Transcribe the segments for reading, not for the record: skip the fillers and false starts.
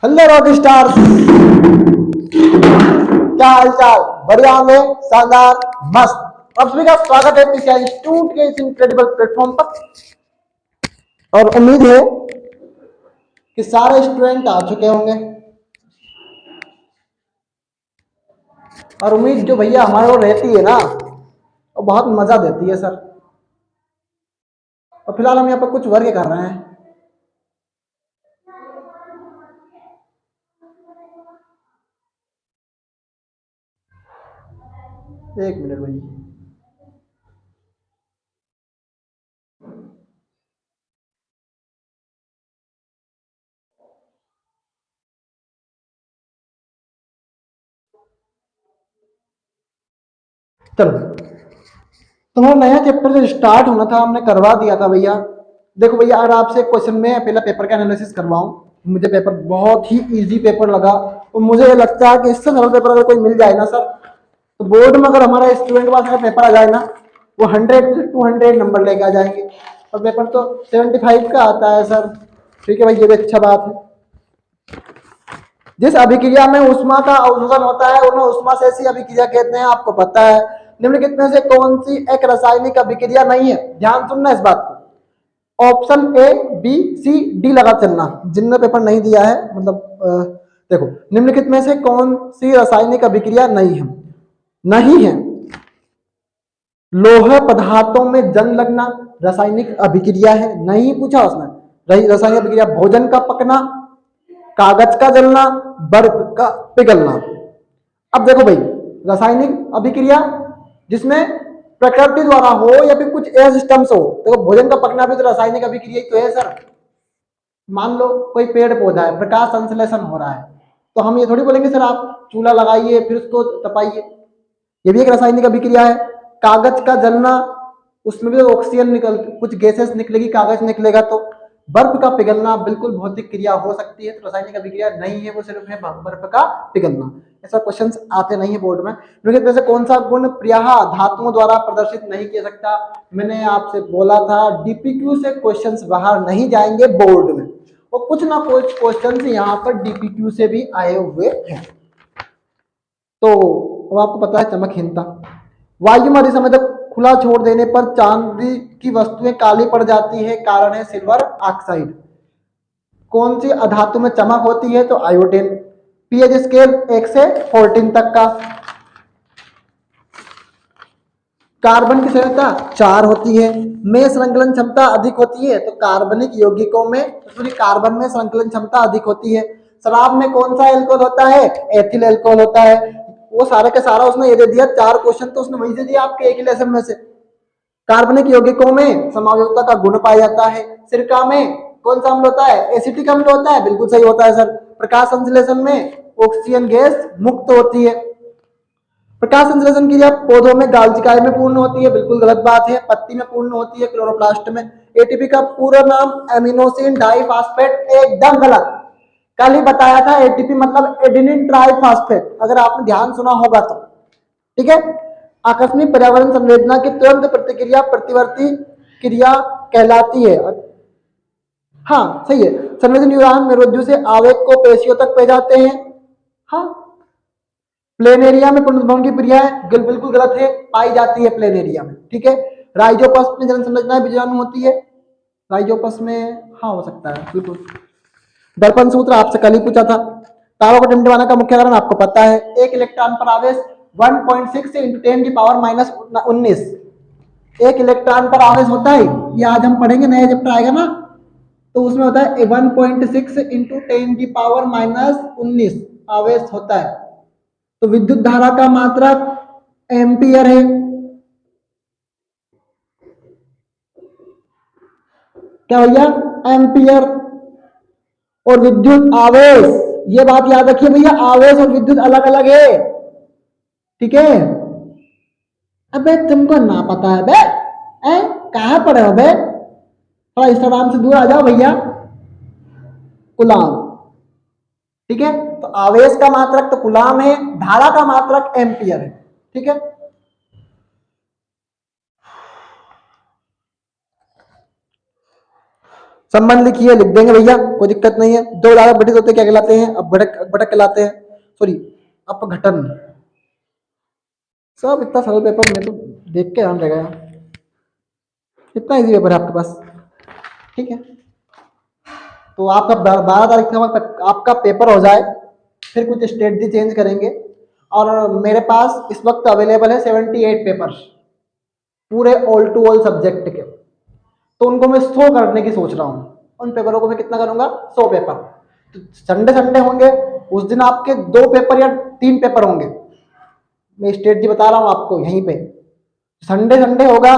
Hello rock star, क्या हाल चाल? बढ़िया होंगे, शानदार, मस्त। आप सभी का स्वागत है पीसीआई इंस्टीट्यूट के इस इनक्रेडिबल प्लेटफॉर्म पर। और उम्मीद है कि सारे स्टूडेंट आ चुके होंगे। और उम्मीद जो भैया हमारे को रहती है ना, वो बहुत मजा देती है सर। और फिलहाल हम यहाँ पर कुछ वर्क कर रहे हैं। एक मिनट भैया। चलो, तुम्हारा नया चैप्टर जो स्टार्ट होना था हमने करवा दिया था भैया। देखो भैया, अगर आपसे क्वेश्चन में पहले पेपर का एनालिसिस करवाऊं, मुझे पेपर बहुत ही इजी पेपर लगा। और मुझे ये लगता है कि इससे सरल पेपर अगर कोई मिल जाए ना सर, तो बोर्ड में अगर हमारा स्टूडेंट के पास अगर पेपर आ जाए ना, वो 100 से 200 नंबर लेके आ जाएंगे। और पेपर तो 75 का आता है सर। ठीक है भाई, ये भी अच्छा बात है। जिस अभिक्रिया में उष्मा का अवशोषण होता है उन्हें उष्मा शेषी अभिक्रिया कहते हैं, आपको पता है। निम्नलिखित में से कौन सी एक रासायनिक अभिक्रिया नहीं है? ध्यान सुनना इस बात को। Option A, B, C, D लगा चलना, जिनने पेपर नहीं दिया है। मतलब देखो, निम्नलिखित में से कौन सी रासायनिक अभिक्रिया नहीं है? नहीं है लोह पदार्थों में जंग लगना, रासायनिक अभिक्रिया है, नहीं पूछा उसने। रासायनिक अभिक्रिया भोजन का पकना, कागज का जलना, बर्फ का पिघलना। अब देखो भाई, रासायनिक अभिक्रिया जिसमें प्रकृति द्वारा हो या फिर कुछ एयर सिस्टम से हो, देखो भोजन का पकना भी तो रासायनिक अभिक्रिया ही तो है सर। मान लो कोई पेड़ पौधा है, प्रकाश संश्लेषण हो रहा है, तो हम ये थोड़ी बोलेंगे सर आप चूल्हा लगाइए फिर उसको तपाइए। ये भी एक रासायनिक अभिक्रिया है। कागज का जलना, उसमें भी तो ऑक्सीजन निकल, कुछ गैसेस निकलेगी, कागज निकलेगा। तो बर्फ का पिघलना बिल्कुल भौतिक क्रिया हो सकती है, तो रासायनिक अभिक्रिया नहीं है, वो सिर्फ है बर्फ का पिघलना। ऐसा क्वेश्चंस आते नहीं है बोर्ड में। लेकिन वैसे कौन सा गुण प्रायः धातुओं द्वारा प्रदर्शित नहीं किया सकता? मैंने आपसे बोला था डीपीक्यू से क्वेश्चंस बाहर नहीं जाएंगे बोर्ड में, और कुछ ना कुछ क्वेश्चंस यहाँ पर डीपीक्यू से भी आए हुए हैं। तो अब आपको पता है चमकहीनता, वायु में अधिक समय तक खुला छोड़ देने पर चांदी की वस्तुएं काली पड़ जाती है, कारण है सिल्वर ऑक्साइड। कौन सी अधातु में चमक होती है? तो आयोडीन। पीएच स्केल 1 से 14 तक का। कार्बन की सांद्रता 4 होती है। में संकलन क्षमता अधिक होती है, तो कार्बनिक यौगिकों में, सॉरी कार्बन में संकलन क्षमता अधिक होती है। शराब में कौन सा एल्कोहल होता है? एथिल एल्कोहल होता है। वो सारा का सारा उसने ये दे दिया, 4 क्वेश्चन तो उसने वही दे दिया आपके एक ही लेसन में से। कार्बनिक यौगिकों में समायोजकता का गुण पाया जाता है। सिरका में कौन सा अम्ल होता है? एसिटिक अम्ल होता है, बिल्कुल सही होता है सर। प्रकाश संश्लेषण में ऑक्सीजन गैस मुक्त होती है। प्रकाश संश्लेषण की क्रिया पौधों में गालचिकाई में पूर्ण होती है, बिल्कुल गलत बात है। पत्ती में पूर्ण होती है, क्लोरोप्लास्ट में। एटीपी का पूरा नाम एमिनोसिन डाइफॉस्फेट, एकदम गलत। कल ही बताया था एटीपी मतलब एडेनिन ट्राइफॉस्फेट, अगर आपने ध्यान सुना होगा तो। ठीक है। आकस्मिक पर्यावरण संवेदना की तुरंत प्रतिक्रिया प्रतिवर्ती क्रिया कहलाती है। हाँ सही है। संवेदी न्यूरॉन मेरुज्जु से आवेग को पेशियों तक भेजाते हैं। हाँ। प्लेनेरिया में पुनर्भवन की क्रिया बिल्कुल गलत है, पाई जाती है प्लेनेरिया में। ठीक है। राइजोपस में जन संरचना बीजाणु होती है। राइजोपस में हाँ हो सकता है, बिल्कुल। दर्पण सूत्र आपसे कल ही पूछा था। तारों को टिमटिमाने का मुख्य कारण आपको पता है। एक इलेक्ट्रॉन पर आवेश 1.6 इंटू 10 की पावर -19 एक इलेक्ट्रॉन पर आवेश होता है। ये आज हम पढ़ेंगे, नया चैप्टर आएगा ना, तो उसमें होता है 1.6 इंटू 10 की पावर -19 आवेश होता है। तो विद्युत धारा का मात्रक एम्पियर है। क्या भैया? एम्पियर। और विद्युत आवेश, ये बात याद रखिए भैया, आवेश और विद्युत अलग अलग है। ठीक है। अबे तुमको ना पता है बे? कहाँ पढ़े हो बे? थोड़ा इंस्टाग्राम से दूर आ जाओ भैया। कुलाम। ठीक है। तो आवेश का मात्रक तो कुलाम है, धारा का मात्रक एम्पियर है। ठीक है। संबंध लिखिए, लिख देंगे भैया, कोई दिक्कत नहीं है। दो उदाहरण घटित होते क्या कहलाते हैं? अपघटक, अपघटक कहलाते हैं, सॉरी अपघटन। सब इतना सरल पेपर में तो देख के ध्यान रहेगा यार, इतना इजी पेपर है आपके पास, ठीक है। तो आपका 12 तारीख से आपका पेपर हो जाए, फिर कुछ स्ट्रेटजी चेंज करेंगे। और मेरे पास इस वक्त अवेलेबल है 78 पेपर्स पूरे ऑल टू ऑल सब्जेक्ट के, तो उनको मैं 100 करने की सोच रहा हूँ। उन पेपरों को मैं कितना करूंगा? 100 पेपर। तो संडे संडे होंगे, उस दिन आपके 2 पेपर या 3 पेपर होंगे, मैं स्ट्रेटजी बता रहा हूँ आपको यहीं पे। संडे संडे होगा,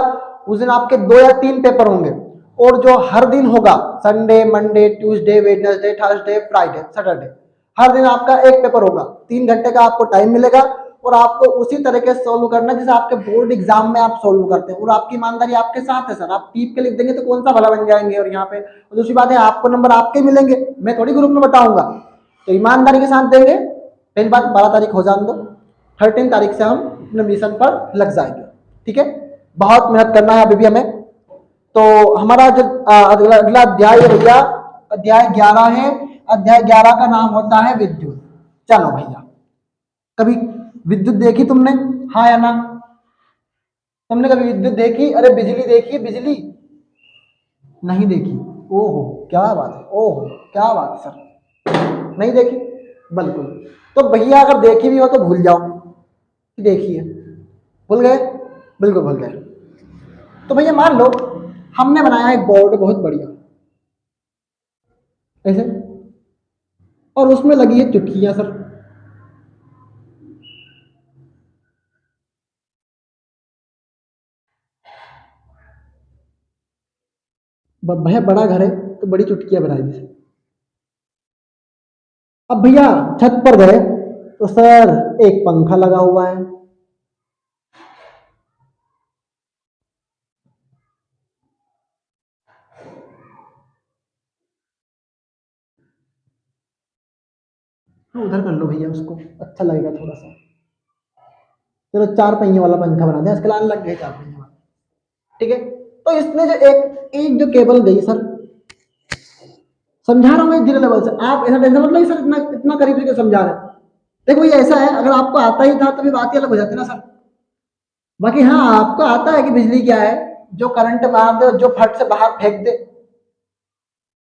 उस दिन आपके 2 या 3 पेपर होंगे, और जो हर दिन होगा Sunday, Monday, Tuesday, Wednesday, Thursday, Friday, Saturday, हर दिन आपका एक पेपर होगा। 3 घंटे का आपको टाइम मिलेगा, और आपको उसी तरीके से सोल्व करना है जैसे आपके बोर्ड एग्जाम में आप सोल्व करते हैं, और आपकी ईमानदारी आपके साथ है सर। आप टीप के लिख देंगे तो कौन सा भला बन जाएंगे, और यहाँ पे और दूसरी बात है आपको नंबर आपके मिलेंगे, मैं थोड़ी ग्रुप में बताऊंगा, तो ईमानदारी के साथ देंगे। पहली बात 12 तारीख हो जाने दो, 13 तारीख से हम अपने मिशन पर लग जाएंगे, ठीक है। बहुत मेहनत करना है अभी भी हमें। तो हमारा जो अगला अगला अध्याय है भैया, अध्याय 11 है। अध्याय 11 का नाम होता है विद्युत। चलो भैया, कभी विद्युत देखी तुमने? हाँ या ना? तुमने कभी विद्युत देखी? अरे बिजली देखी? बिजली नहीं देखी? ओहो क्या बात है, ओहो क्या बात है सर, नहीं देखी? बिल्कुल। तो भैया अगर देखी भी हो तो भूल जाओ कि देखी है, भूल गए, बिल्कुल भूल गए। तो भैया मान लो हमने बनाया एक बोर्ड बहुत बढ़िया ऐसे, और उसमें लगी है चुटकियां सर। भैया बड़ा घर है तो बड़ी चुटकियां बनाई थी। अब भैया छत पर गए तो सर एक पंखा लगा हुआ है, तो उधर कर लो भैया, उसको अच्छा लगेगा थोड़ा सा। चलो 4 पहिए वाला पंखा बना दें, इसके लाने लग गए 4 पहिए वाला, ठीक है। तो इसने जो एक एक जो केबल गई सर, समझा रहा हूँ मैं जीरो लेवल से, आप ऐसा टेंशन मत लो सर, इतना इतना करीब से समझा रहे हैं। देखो ये ऐसा है, अगर आपको आता ही था तो भी बात ही अलग हो जाती ना सर। बाकी हाँ आपको आता है कि बिजली क्या है, जो करंट मार दे और जो फट से बाहर फेंक दे,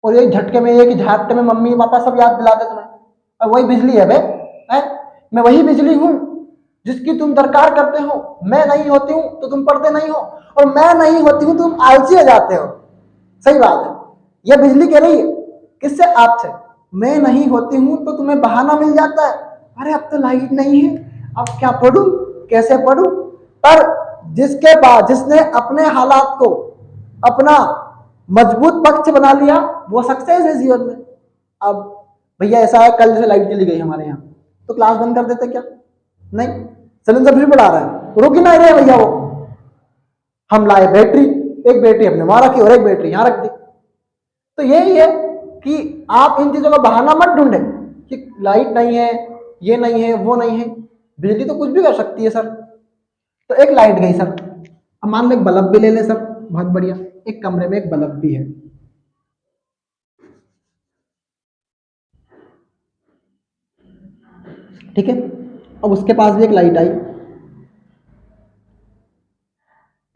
और एक झटके में, एक झटके में मम्मी पापा सब याद दिला दे तुम्हें, और वही बिजली है बे, है? मैं वही बिजली हूँ जिसकी तुम दरकार करते हो। मैं नहीं होती हूँ तो तुम पढ़ते नहीं हो, और मैं नहीं होती हूँ तुम आलसी हो जाते हो। सही बात है, यह बिजली कह रही है किससे? आपसे। मैं नहीं होती हूँ तो तुम्हें बहाना मिल जाता है, अरे अब तो लाइट नहीं है, अब क्या पढ़ूं, कैसे पढ़ूं। पर जिसके बाद जिसने अपने हालात को अपना मजबूत पक्ष बना लिया, वो सक्सेस है जीवन में। अब भैया ऐसा है, कल से लाइट चली गई हमारे यहाँ, तो क्लास बंद कर देते क्या? नहीं, सिलेंडर फिर बढ़ा रहा है, रुक ही नहीं रहे भैया वो। हम लाए बैटरी, एक बैटरी हमने वहां रखी और एक बैटरी यहाँ रख दी। तो यही है कि आप इन चीजों का बहाना मत ढूंढे कि लाइट नहीं है, ये नहीं है, वो नहीं है। बिजली तो कुछ भी कर सकती है सर। तो एक लाइट गई सर, अब मान लो एक बल्ब भी ले ले सर, बहुत बढ़िया, एक कमरे में एक बल्ब भी है, ठीक है। अब उसके पास भी एक लाइट आई,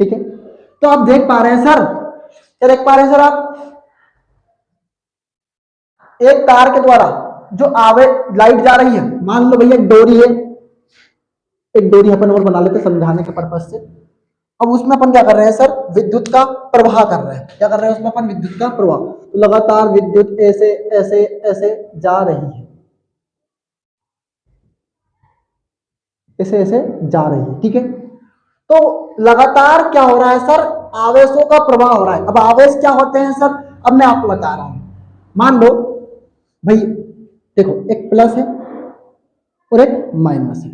ठीक है। तो आप देख पा रहे हैं सर, क्या देख पा रहे हैं सर आप? एक तार के द्वारा जो आवे लाइट जा रही है, मान लो भैया एक डोरी है, एक डोरी अपन और बना लेते समझाने के पर्पज से। अब उसमें अपन क्या कर रहे हैं सर? विद्युत का प्रवाह कर रहे हैं। क्या कर रहे हैं उसमें अपन? विद्युत का प्रवाह। तो लगातार विद्युत ऐसे ऐसे ऐसे जा रही है, ऐसे ऐसे जा रही है, ठीक है। तो लगातार क्या हो रहा है सर? आवेशों का प्रवाह हो रहा है। अब आवेश क्या होते हैं सर? अब मैं आपको बता रहा हूं। मान लो भाई, देखो एक प्लस है और एक माइनस है,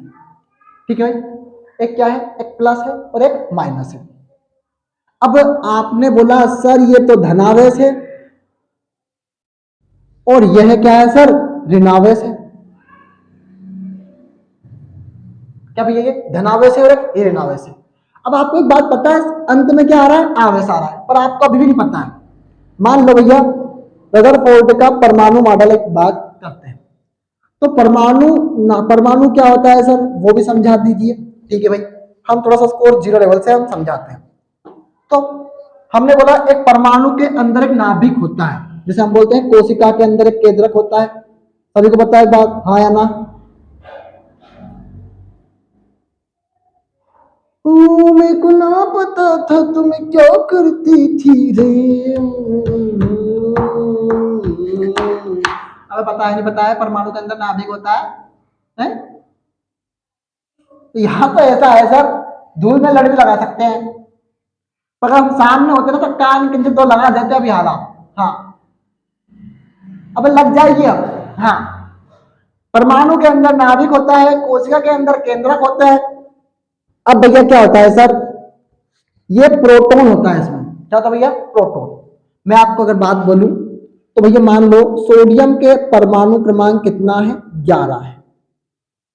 ठीक है भाई। एक क्या है? एक प्लस है और एक माइनस है। अब आपने बोला सर ये तो धनावेश है, और यह क्या है सर? ऋणावेश है। क्या भैया? ये धनावेश है और एक ये ऋणावेश है। अब आपको एक बात पता है, अंत में क्या आ रहा है? आवेश आ रहा है, पर आपको अभी भी नहीं पता है। मान लो भैया रदरफोर्ड का परमाणु मॉडल एक बात करते हैं। तो परमाणु क्या होता है सर, वो भी समझा दीजिए। ठीक है भाई, हम थोड़ा सा स्कोर 0 लेवल से हम समझाते हैं। तो हमने बोला एक परमाणु के अंदर एक नाभिक होता है, जैसे हम बोलते हैं कोशिका के अंदर एक केंद्रक होता है। सभी को पता है बात, हाँ या ना? मेरे को ना पता था तुम्हें क्या करती थी रे। अबे पता है नहीं पता है, परमाणु के अंदर नाभिक होता है? तो यहाँ तो ऐसा है सर, धूल में लड़ भी लगा सकते हैं, पर हम सामने होते ना तो कान किंचित तो लगा देते अभी हालात। हाँ अब लग जाएगी अब। हाँ, परमाणु के अंदर नाभिक होता है, कोशिका के अंदर केंद्रक होता है। अब भैया क्या होता है सर, ये प्रोटॉन होता है इसमें। क्या होता है भैया? प्रोटॉन। मैं आपको अगर बात बोलूं तो भैया मान लो सोडियम के परमाणु क्रमांक कितना है? 11 है।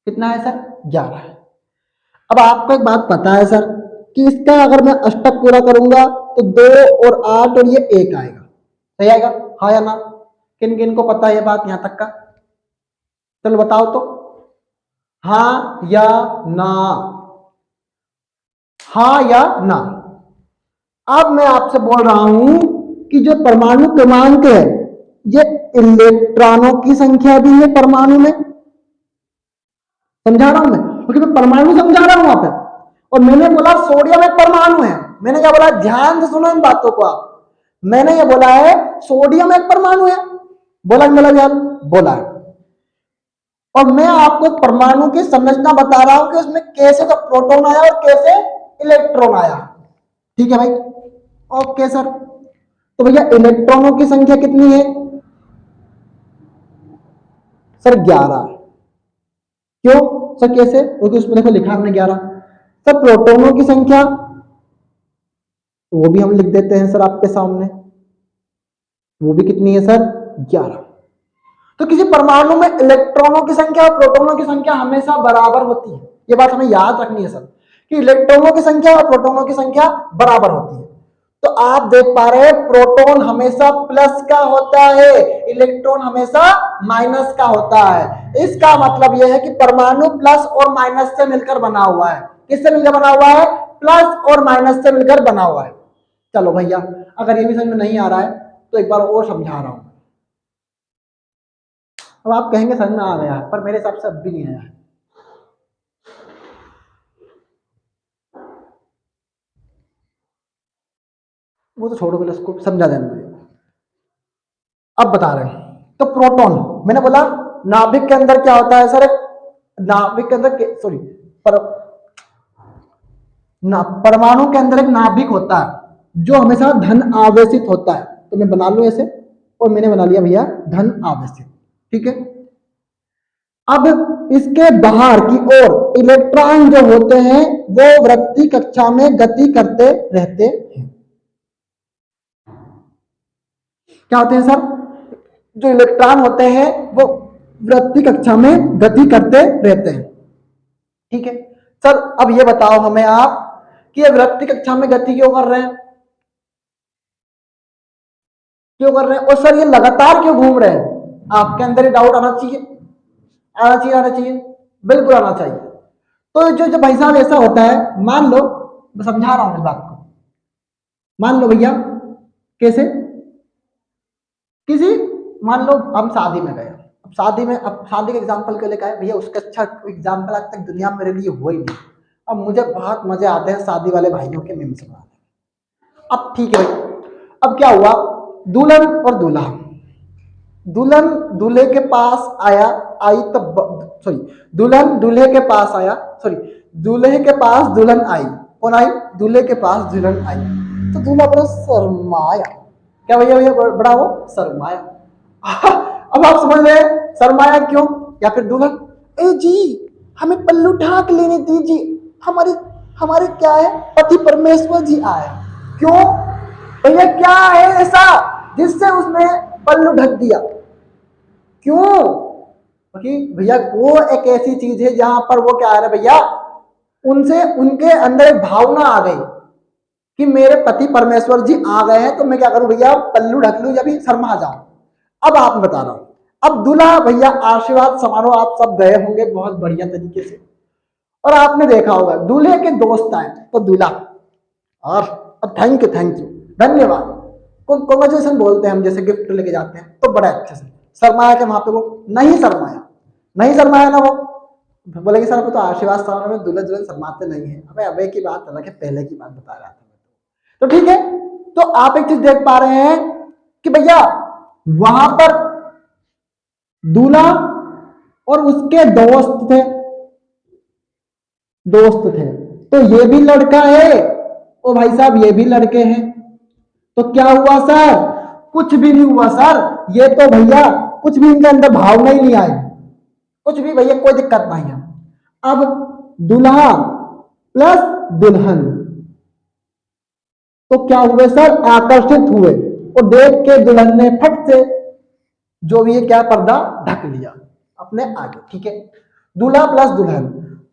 कितना है सर? 11 है। अब आपको एक बात पता है सर कि इसका अगर मैं अष्टक पूरा करूंगा तो 2 और 8 और ये 1 आएगा। सही आएगा, हाँ या ना? किन किन को पता है ये बात यहां तक का? चलो बताओ तो, हाँ या ना? हाँ या ना? अब मैं आपसे बोल रहा हूं कि जो परमाणु क्रमांक है ये इलेक्ट्रॉनों की संख्या भी है परमाणु में। समझा रहा हूं मैं, क्योंकि मैं परमाणु समझा रहा हूं वहां पे। और मैंने बोला सोडियम एक परमाणु है। मैंने क्या बोला, ध्यान से सुनो इन बातों को आप। मैंने ये बोला है सोडियम एक परमाणु है। बोला मतलब यार, बोला है। और मैं आपको परमाणु की संरचना बता रहा हूं कि उसमें कैसे तो प्रोटॉन आया और कैसे इलेक्ट्रॉन आया। ठीक है भाई, ओके सर। तो भैया इलेक्ट्रॉनों की संख्या कितनी है सर? 11। क्यों सर, कैसे? क्योंकि उसमें देखो लिखा हमने 11। सर प्रोटॉनों की संख्या वो भी हम लिख देते हैं सर आपके सामने, वो भी कितनी है सर? 11। तो किसी परमाणु में इलेक्ट्रॉनों की संख्या और प्रोटॉनों की संख्या हमेशा बराबर होती है। ये बात हमें याद रखनी है सर कि इलेक्ट्रॉनों की संख्या और प्रोटॉनों की संख्या बराबर होती है। तो आप देख पा रहे हैं प्रोटॉन हमेशा प्लस का होता है, इलेक्ट्रॉन हमेशा माइनस का होता है। इसका मतलब यह है कि परमाणु प्लस और माइनस से मिलकर बना हुआ है। किससे मिलकर बना हुआ है? प्लस और माइनस से मिलकर बना हुआ है। चलो भैया, अगर ये भी समझ में नहीं आ रहा है तो एक बार और समझा रहा हूं। अब आप कहेंगे समझ में आ गया है, पर मेरे हिसाब से अब भी नहीं आया है। वो तो छोड़ो, पहले उसको समझा देना। अब बता रहे हैं तो प्रोटॉन, मैंने बोला नाभिक के अंदर क्या होता है सर? नाभिक के अंदर सॉरी परमाणु के अंदर एक नाभिक होता है जो हमेशा धन आवेशित होता है। तो मैं बना लूं ऐसे, और मैंने बना लिया भैया धन आवेशित। ठीक है, अब इसके बाहर की ओर इलेक्ट्रॉन जो होते हैं वो वृत्तीय कक्षा में गति करते रहते हैं। क्या होते हैं सर? जो इलेक्ट्रॉन होते हैं वो वृत्तीय कक्षा में गति करते रहते हैं। ठीक है सर, अब ये बताओ हमें आप कि ये वृत्तीय कक्षा में गति क्यों कर रहे हैं? क्यों कर रहे हैं? और सर ये लगातार क्यों घूम रहे हैं? आपके अंदर ये डाउट आना चाहिए, आना चाहिए, आना चाहिए, बिल्कुल आना चाहिए। तो जो जो भाई साहब ऐसा होता है, मान लो मैं समझा रहा हूं इस बात को। मान लो भैया, कैसे? किसी, मान लो हम शादी में गए। अब शादी में, अब शादी का एग्जाम्पल क्यों लेकर आए भैया? उसका अच्छा एग्जाम्पल आज तक दुनिया में मेरे लिए हुआ ही नहीं। अब मुझे बहुत मजे आते हैं शादी वाले भाइयों के मीम्स बनाने। अब ठीक है भाई, अब क्या हुआ, दुल्हन और दूल्हा, दुल्हन दूल्हे के पास आया, आई तब, सॉरी, दुल्हन दूल्हे के पास आया, सॉरी, दूल्हे के पास दुल्हन आई। कौन आई? दूल्हे के पास दुल्हन आई। तो दूल्हा बड़ा शर्माया। क्या भैया? भैया बड़ा वो शर्माया। अब आप समझ रहे हैं शर्माया क्यों? या फिर दुल्हन, ए जी हमें पल्लू ढाक लेने दीजिए, हमारी हमारे क्या है, पति परमेश्वर जी आए। क्यों भैया, क्या है ऐसा जिससे उसने पल्लू ढक दिया? क्यों? क्योंकि भैया वो एक ऐसी चीज है जहां पर वो क्या है भैया, उनसे उनके अंदर एक भावना आ गई कि मेरे पति परमेश्वर जी आ गए हैं, तो मैं क्या करूं भैया, पल्लू ढक लूं या भी शर्मा जाऊं। अब आप बता रहा हूं, अब दूल्हा भैया आशीर्वाद समारोह आप सब गए होंगे बहुत बढ़िया तरीके से, और आपने देखा होगा दूल्हे के दोस्त आए तो दूल्हा और थैंक यू धन्यवाद कॉन्ग्रेचुलेशन बोलते हैं हम, जैसे गिफ्ट लेके जाते हैं तो बड़े अच्छे से शर्माया कि वहां पे वो नहीं शर्माया, नहीं शर्माया ना वो बोलेंगे सर आपको तो आशीर्वाद समारोह में दूल्हा दुल्हन शर्माते नहीं है। अबे अबे की बात अलग है, पहले की बात बता रहा था तो ठीक है। तो आप एक चीज देख पा रहे हैं कि भैया वहां पर दूल्हा और उसके दोस्त थे तो ये भी लड़का है ओ भाई साहब ये भी लड़के हैं, तो क्या हुआ सर? कुछ भी नहीं हुआ सर, ये तो भैया कुछ भी इनके अंदर भावना ही नहीं आई, कुछ भी भैया कोई दिक्कत नहीं है। अब दूल्हा प्लस दुल्हन तो क्या हुए सर? आकर्षित हुए और देख के दुल्हन ने फट से जो भी है क्या पर्दा ढक लिया अपने आगे, ठीक है। दूल्हा प्लस दुल्हन,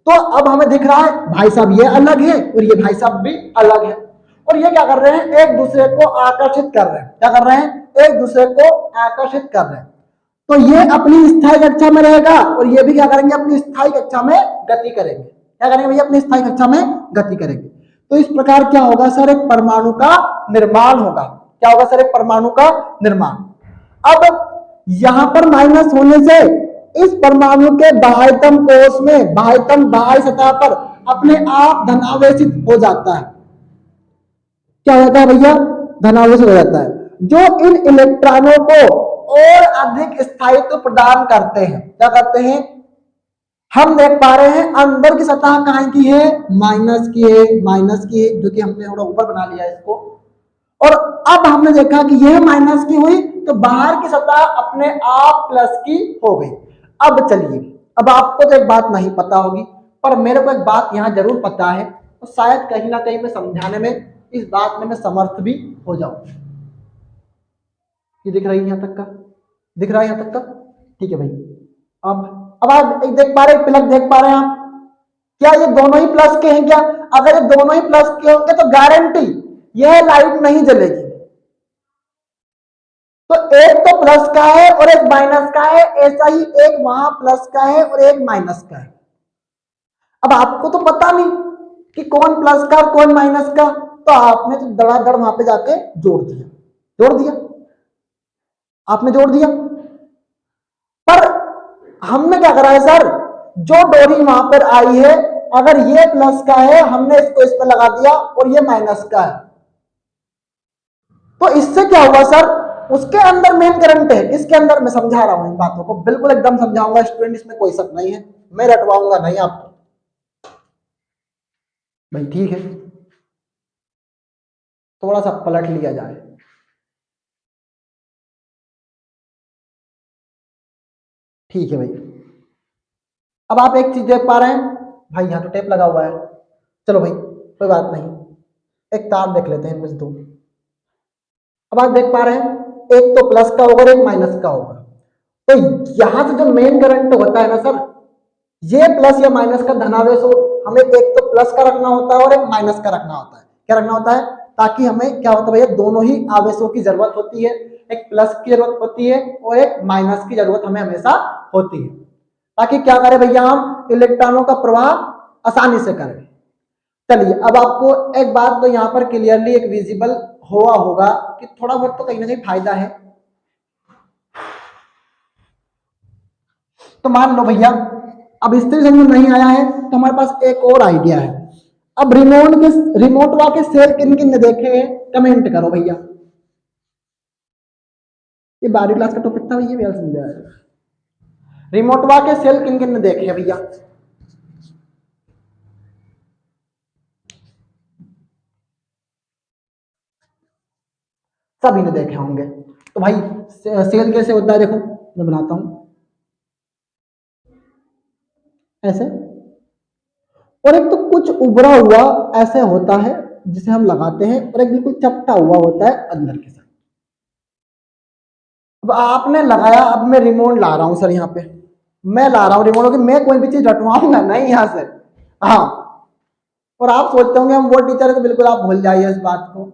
तो अब हमें दिख रहा है भाई साहब ये अलग है और ये भाई साहब भी अलग है, और ये क्या कर रहे हैं? एक दूसरे को आकर्षित कर रहे हैं। क्या कर रहे हैं? एक दूसरे को आकर्षित कर रहे हैं। तो ये अपनी स्थायी कक्षा में रहेगा और ये भी क्या करेंगे? अपनी स्थायी कक्षा में गति करेंगे। क्या करेंगे भैया? अपनी स्थायी कक्षा में गति करेंगे। तो इस प्रकार क्या होगा सर? एक परमाणु का निर्माण होगा। क्या होगा सर? एक परमाणु का निर्माण। अब यहां पर माइनस होने से इस परमाणु के बाह्यतम कोश में बाह्यतम बाह्य सतह पर अपने आप धनावेशित हो जाता है। क्या होता है भैया? धनावेशित हो जाता है, जो इन इलेक्ट्रॉनों को और अधिक स्थायित्व प्रदान करते हैं। क्या करते हैं? हम देख पा रहे हैं अंदर की सतह कहां की है? माइनस की है, माइनस की है, जो कि हमने थोड़ा ऊपर बना लिया इसको। और अब हमने देखा कि यह माइनस की हुई तो बाहर की सतह अपने आप प्लस की हो गई। अब चलिए, अब आपको तो एक बात नहीं पता होगी पर मेरे को एक बात यहां जरूर पता है, तो शायद कहीं ना कहीं मैं समझाने में इस बात में मैं समर्थ भी हो जाऊं। ये दिख रही है यहां तक का? दिख रहा है यहां तक का? ठीक है भाई। अब आप एक देख पा रहे हैं, प्लग देख पा रहे हैं आप? क्या ये दोनों ही प्लस के हैं क्या? अगर ये दोनों ही प्लस के होंगे तो गारंटी यह लाइट नहीं जलेगी। तो एक तो प्लस का है और एक माइनस का है, ऐसा ही एक वहां प्लस का है और एक माइनस का है। अब आपको तो पता नहीं कि कौन प्लस का और कौन माइनस का, तो आपने तो धड़ाधड़ वहां पे जाके जोड़ दिया आपने जोड़ दिया। पर हमने क्या करा है सर? जो डोरी वहां पर आई है, अगर ये प्लस का है हमने इसको इस पर लगा दिया और ये माइनस का है, तो इससे क्या हुआ सर? उसके अंदर मेन करंट है। किसके अंदर? मैं समझा रहा हूं इन बातों को, बिल्कुल एकदम समझाऊंगा स्टूडेंट, इसमें कोई शक नहीं है, मैं रटवाऊंगा नहीं आपको भाई, ठीक है। थोड़ा सा पलट लिया जाए। ठीक है भाई। अब आप एक चीज देख पा रहे हैं भाई, यहां तो टेप लगा हुआ है, चलो भाई कोई बात नहीं, एक तार देख लेते हैं दो। अब आप देख पा रहे हैं एक तो प्लस का होगा और एक माइनस का होगा, तो यहां से जो मेन करंट होता है ना सर, ये प्लस या माइनस का धनावेश हो, हमें एक तो प्लस का रखना होता है और एक माइनस का रखना होता है। क्या रखना होता है? ताकि हमें क्या होता है भैया? दोनों ही आवेशों की जरूरत होती है, एक प्लस की जरूरत होती है और एक माइनस की जरूरत हमें हमेशा होती है, ताकि क्या करें भैया? हम इलेक्ट्रॉनों का प्रवाह आसानी से करें। चलिए, अब आपको एक बात तो यहाँ पर क्लियरली एक विजिबल हुआ होगा कि थोड़ा बहुत तो कहीं ना कहीं फायदा है। तो मान लो भैया अब स्त्री समझ नहीं आया है तो हमारे पास एक और आइडिया है। अब रिमोटवा के सेल किन किन ने देखे हैं? कमेंट करो भैया। ये 12वीं क्लास का टॉपिक था भैया, समझ आया। रिमोटवा के सेल किन किन ने देखे हैं भैया? सभी ने देखे होंगे। तो भाई सेल कैसे होता है? देखो मैं बनाता हूं ऐसे, और एक तो कुछ उभरा हुआ ऐसे होता है जिसे हम लगाते हैं, और एक बिल्कुल चपटा हुआ होता है अंदर के साथ। अब आपने लगाया, अब मैं रिमोट ला रहा हूं सर, यहाँ पे मैं ला रहा हूं रिमोट की, मैं कोई भी चीज रटवाऊंगा नहीं यहाँ से। हाँ, और आप सोचते होंगे हम वो टीचर है, तो बिल्कुल आप भूल जाइए इस बात को।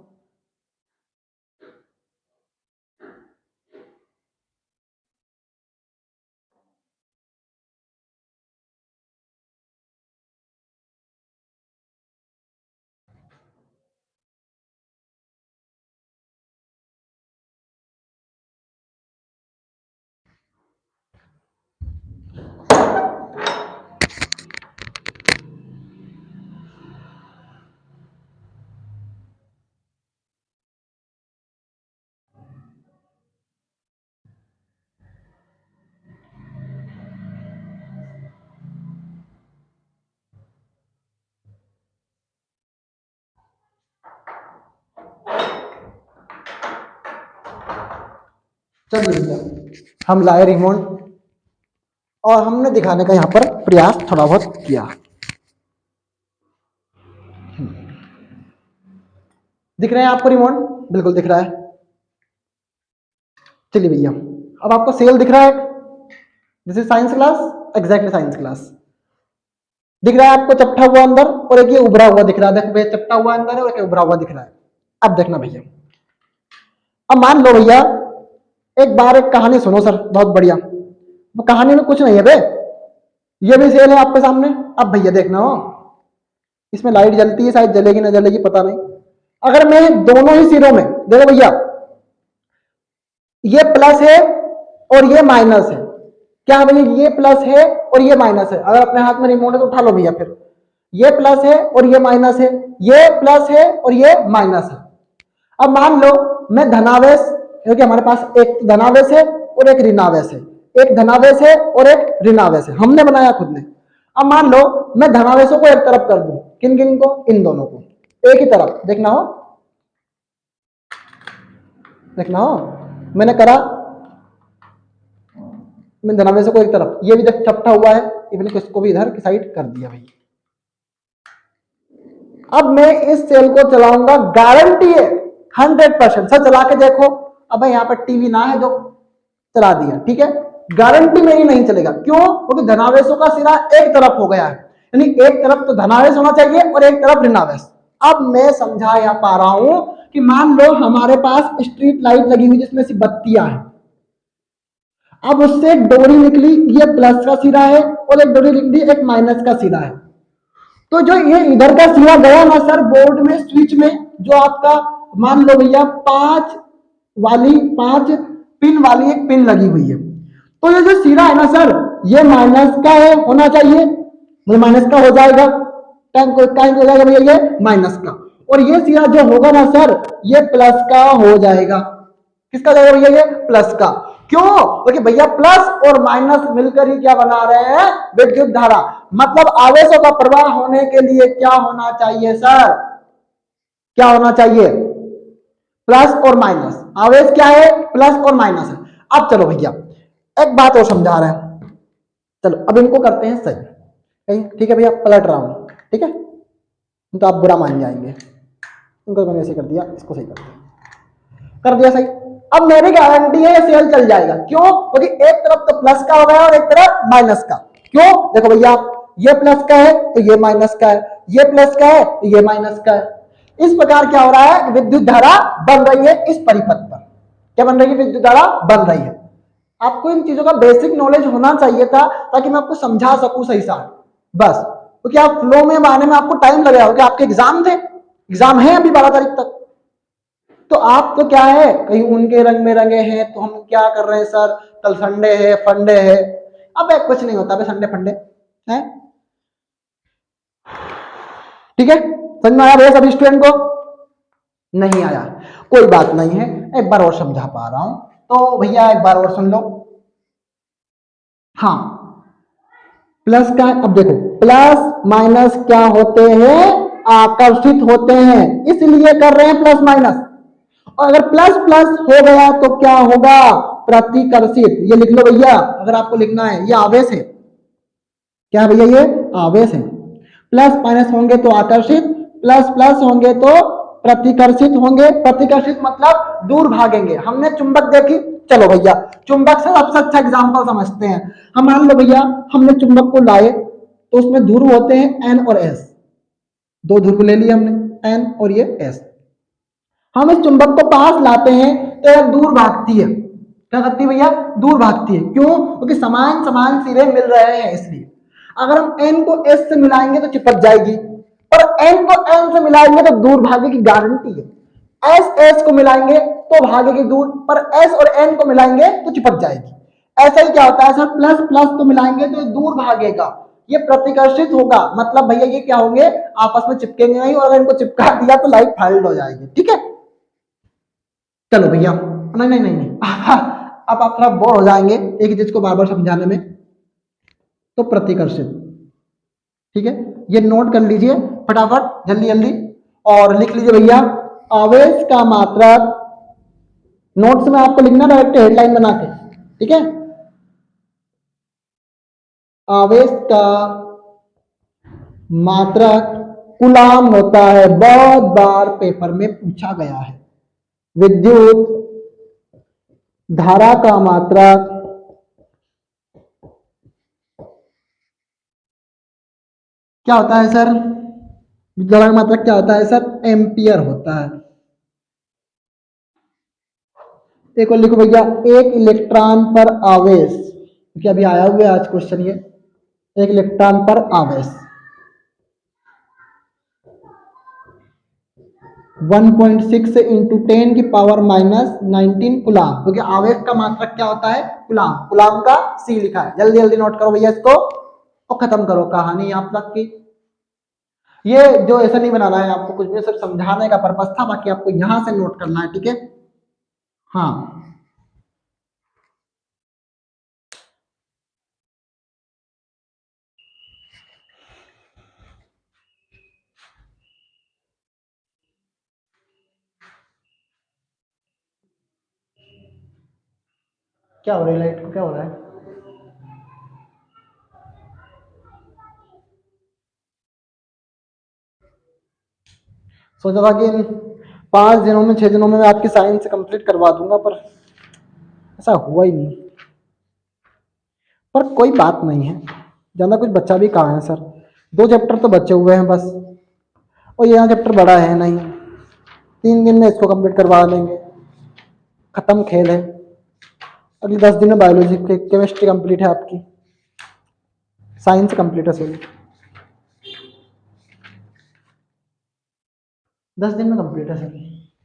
चलिए भैया, हम लाए रिमोट और हमने दिखाने का यहाँ पर प्रयास थोड़ा बहुत किया। दिख रहे हैं आपको रिमोट? बिल्कुल दिख रहा है। चलिए भैया, अब आपको सेल दिख रहा है? This is science class, exactly science class. दिख रहा है आपको चपटा हुआ अंदर और एक ये उभरा हुआ दिख रहा है। देखो भैया, चपटा हुआ अंदर है और एक उभरा हुआ दिख रहा है। अब देखना भैया, अब मान लो भैया, एक बार एक कहानी सुनो सर, बहुत बढ़िया। वो कहानी में कुछ नहीं है बे, ये भी सेल है आपके सामने। अब भैया देखना हो, इसमें लाइट जलती है, शायद जलेगी ना जलेगी पता नहीं। अगर मैं दोनों ही सिरों में, देखो भैया, ये प्लस है और ये माइनस है। क्या है भैया? ये प्लस है और ये माइनस है। अगर अपने हाथ में रिमोट है तो उठा लो भैया। फिर ये प्लस है और ये माइनस है, ये प्लस है और ये माइनस है। अब मान लो मैं धनावेश, क्योंकि हमारे पास एक धनावेश है और एक ऋणावेश है, एक धनावेश है और एक ऋणावेश है, हमने बनाया खुद ने। अब मान लो मैं धनावेशों को एक तरफ कर दूं, किन किन को? इन दोनों को एक ही तरफ। देखना हो, देखना हो, मैंने करा, मैं धनावेशों को एक तरफ, ये भी देख चपटा हुआ है, इवन इसको भी इधर की साइड कर दिया भाई। अब मैं इस सेल को चलाऊंगा, गारंटी है 100%। सर चला के देखो। अब यहाँ पर टीवी ना है तो चला दिया, ठीक है, गारंटी मेरी नहीं चलेगा। क्यों? क्योंकि धनावेशों का सिरा एक तरफ हो गया है, यानी एक तरफ तो धनावेश होना चाहिए और एक तरफ ऋणावेश। अब मैं समझा या पा रहा हूं कि मान लो हमारे पास स्ट्रीट लाइट लगी हुई जिसमें से बत्तियां हैं। अब उससे एक डोरी निकली, ये प्लस का सिरा है, और एक डोरी निकली, एक माइनस का सिरा है। तो जो ये इधर का सिरा गया ना सर, बोर्ड में स्विच में, जो आपका मान लो भैया 5 पिन वाली एक पिन लगी हुई है, तो ये जो सिरा है ना सर, ये माइनस का है, होना चाहिए, ये माइनस का हो जाएगा। टाइम हो जाएगा भैया ये माइनस का, और ये सिरा जो होगा ना सर, ये प्लस का हो जाएगा। किसका जाएगा भैया? ये प्लस का। क्यों? क्योंकि भैया प्लस और माइनस मिलकर ही क्या बना रहे हैं? विद्युत धारा। मतलब आवेशों का प्रवाह होने के लिए क्या होना चाहिए सर? क्या होना चाहिए? प्लस और माइनस। आवेश क्या है? प्लस और माइनस है। अब चलो भैया, एक बात और समझा रहे हैं। चलो अब इनको करते हैं सही, ठीक है भैया, पलट रहा हूं, ठीक है, तो आप बुरा मान जाएंगे। इनको मैंने ऐसे कर दिया, इसको सही कर दिया सही। अब मेरी गारंटी है ये सेल चल जाएगा। क्यों? क्योंकि एक तरफ तो प्लस का हो गया और एक तरफ माइनस का। क्यों? देखो भैया, ये प्लस का है तो ये माइनस का है, ये प्लस का है तो ये माइनस का है। इस प्रकार क्या हो रहा है? विद्युत धारा बन रही है इस परिपथ पर। क्या बन रही है? विद्युत धारा बन रही है। आपको इन चीजों का बेसिक नॉलेज होना चाहिए था, ताकि मैं आपको समझा सकूं सही साथ, बस। क्योंकि आप फ्लो में आने में आपको टाइम लगेगा, क्योंकि आपके एग्जाम थे, एग्जाम है अभी 12 तारीख तक। तो आप तो क्या है, कहीं उनके रंग में रंगे हैं, तो हम क्या कर रहे हैं सर, कल संडे है, फंडे है। अब कुछ नहीं होता संडे फंडे है, ठीक है। समझ में आया भैया सभी स्टूडेंट को? नहीं आया, कोई बात नहीं है, एक बार और समझा पा रहा हूं, तो भैया एक बार और सुन लो। हाँ, प्लस का, अब देखो, प्लस माइनस क्या होते हैं? आकर्षित होते हैं, इसलिए कर रहे हैं प्लस माइनस। और अगर प्लस प्लस हो गया तो क्या होगा? प्रतिकर्षित। ये लिख लो भैया, अगर आपको लिखना है, ये आवेश है। क्या भैया? ये आवेश है। प्लस माइनस होंगे तो आकर्षित, प्लस प्लस होंगे तो प्रतिकर्षित होंगे। प्रतिकर्षित मतलब दूर भागेंगे। हमने चुंबक देखी, चलो भैया चुंबक से सबसे अच्छा एग्जाम्पल समझते हैं। हम मान लो भैया, हमने चुंबक को लाए, तो उसमें ध्रुव होते हैं एन और एस। दो ध्रुव ले लिए हमने, एन और ये एस। हम इस चुंबक को पास लाते हैं तो यह दूर भागती है। क्या करती है भैया? दूर भागती है। क्यों? क्योंकि समान समान सिरे मिल रहे हैं, इसलिए। अगर हम एन को एस से मिलाएंगे तो चिपक जाएगी, और एन को एन से मिलाएंगे तो दूर भागने की गारंटी है। एस एस को मिलाएंगे तो भागेगी दूर, पर एस और एन को मिलाएंगे तो चिपक जाएगी। ऐसा ही क्या होता है सर, प्लस प्लस को मिलाएंगे तो दूर भागेगा, ये प्रतिकर्षित होगा। मतलब भैया ये क्या होंगे? आपस में चिपकेंगे नहीं, और अगर इनको चिपका दिया तो लाइट फाइल्ड हो जाएगी, ठीक है। चलो भैया, नहीं नहीं नहीं, नहीं। अब आप थोड़ा बोर हो जाएंगे एक ही चीज को बार बार समझाने में, तो प्रतिकर्षित, ठीक है, ये नोट कर लीजिए फटाफट, जल्दी जल्दी, और लिख लीजिए भैया, आवेश का मात्रक नोट्स में आपको लिखना डायरेक्ट हेडलाइन बना के, ठीक है। आवेश का मात्रक कूलाम होता है, बहुत बार पेपर में पूछा गया है। विद्युत धारा का मात्रक क्या होता है सर? विद्युत धारा का मात्रक क्या होता है सर? एम्पियर होता है। एक और लिखो भैया, एक इलेक्ट्रॉन पर आवेश, क्योंकि अभी आया हुआ है आज क्वेश्चन ये, एक इलेक्ट्रॉन पर आवेश 1.6 इंटू 10 की पावर -19 कुलाम, क्योंकि आवेश का मात्रक क्या होता है? कुलाम। कुलाम का सी लिखा है, जल्दी जल्दी नोट करो भैया इसको और खत्म करो कहानी आप तक की। ये जो ऐसा नहीं बनाना है आपको, कुछ भी सिर्फ समझाने का पर्पस था, बाकी आपको यहां से नोट करना है, ठीक है। हाँ, क्या हो रहा है? लाइट को क्या हो रहा है? सोचा था कि इन 5 दिनों में 6 दिनों में मैं आपकी साइंस कंप्लीट करवा दूंगा, पर ऐसा हुआ ही नहीं। पर कोई बात नहीं है, ज़्यादा कुछ बच्चा भी कहाँ है सर, 2 चैप्टर तो बचे हुए हैं बस, और यहाँ चैप्टर बड़ा है नहीं, 3 दिन में इसको कंप्लीट करवा लेंगे, खत्म खेल है। अगले 10 दिन में बायोलॉजी, केमिस्ट्री कंप्लीट है आपकी, साइंस कंप्लीट है सॉरी, 10 दिन में कंप्लीट है सर,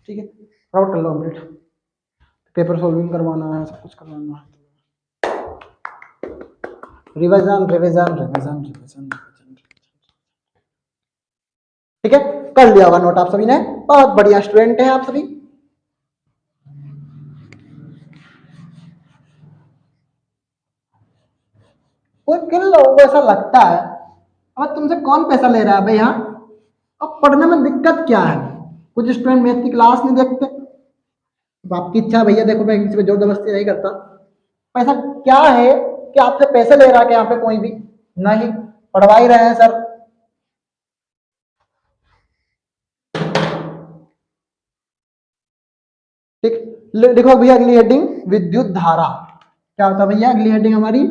ठीक है। राउट कर लो कंप्लीट, पेपर सॉल्विंग करवाना है, सब कुछ करवाना है, रिवीजन रिवीजन रिवीजन रिवीजन, ठीक है। कर लिया होगा नोट आप सभी ने, बहुत बढ़िया स्टूडेंट हैं आप सभी। कोई किन लोगों को ऐसा लगता है, अब तुमसे कौन पैसा ले रहा है भाई यहाँ, अब पढ़ने में दिक्कत क्या है? कुछ स्टूडेंट मैथ की क्लास नहीं देखते, अब आपकी इच्छा है भैया, देखो मैं किसी पे जोर जबरदस्ती नहीं करता, पैसा क्या है कि आपसे पैसे ले रहा है? कि यहाँ पे कोई भी नहीं, पढ़वा ही रहे हैं सर। ठीक, देखो भैया अगली हेडिंग विद्युत धारा, क्या होता है भैया अगली हेडिंग हमारी?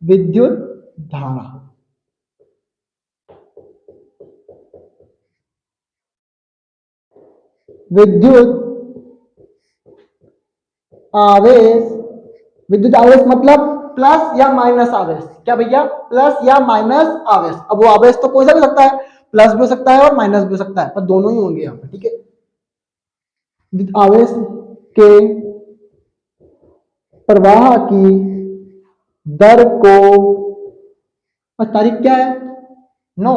विद्युत धारा। विद्युत आवेश, विद्युत आवेश मतलब प्लस या माइनस आवेश, क्या भैया? प्लस या माइनस आवेश। अब वो आवेश तो कोई सा भी सकता है, प्लस भी हो सकता है और माइनस भी हो सकता है, पर दोनों ही होंगे यहाँ पर, ठीक है। विद्युत आवेश के प्रवाह की दर को, और तारीख क्या है? 9,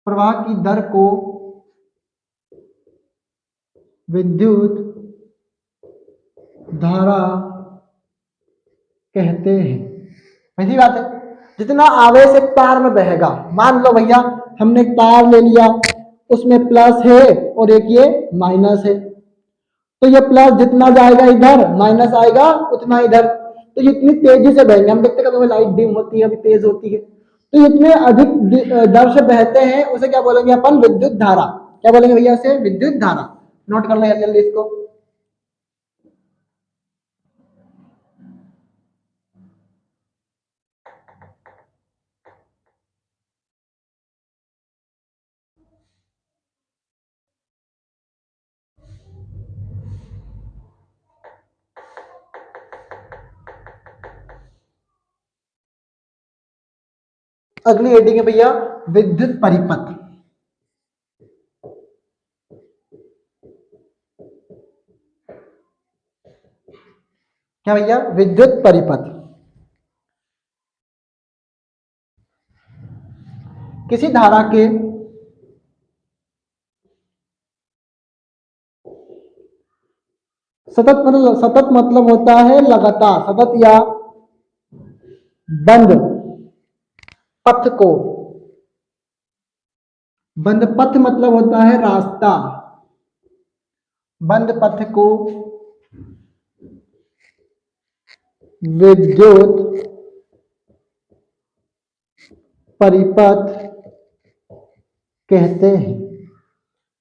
प्रवाह की दर को विद्युत धारा कहते हैं। ऐसी बात है, जितना आवेश एक तार में बहेगा, मान लो भैया हमने एक तार ले लिया, उसमें प्लस है और एक ये माइनस है, तो ये प्लस जितना जाएगा इधर, माइनस आएगा उतना इधर, तो जितनी तेजी से बहेंगे, हम देखते हैं कभी लाइट डिम होती है, अभी तेज होती है, तो जितने अधिक दर से बहते हैं उसे क्या बोलेंगे अपन? विद्युत धारा। क्या बोलेंगे भैया उसे? विद्युत धारा। नोट कर लो जल्दी इसको। अगली हेडिंग है भैया विद्युत परिपथ। क्या भैया? विद्युत परिपथ किसी धारा के सतत मतलब होता है लगातार, सतत या बंद पथ को, बंद पथ मतलब होता है रास्ता, बंद पथ को विद्युत परिपथ कहते हैं।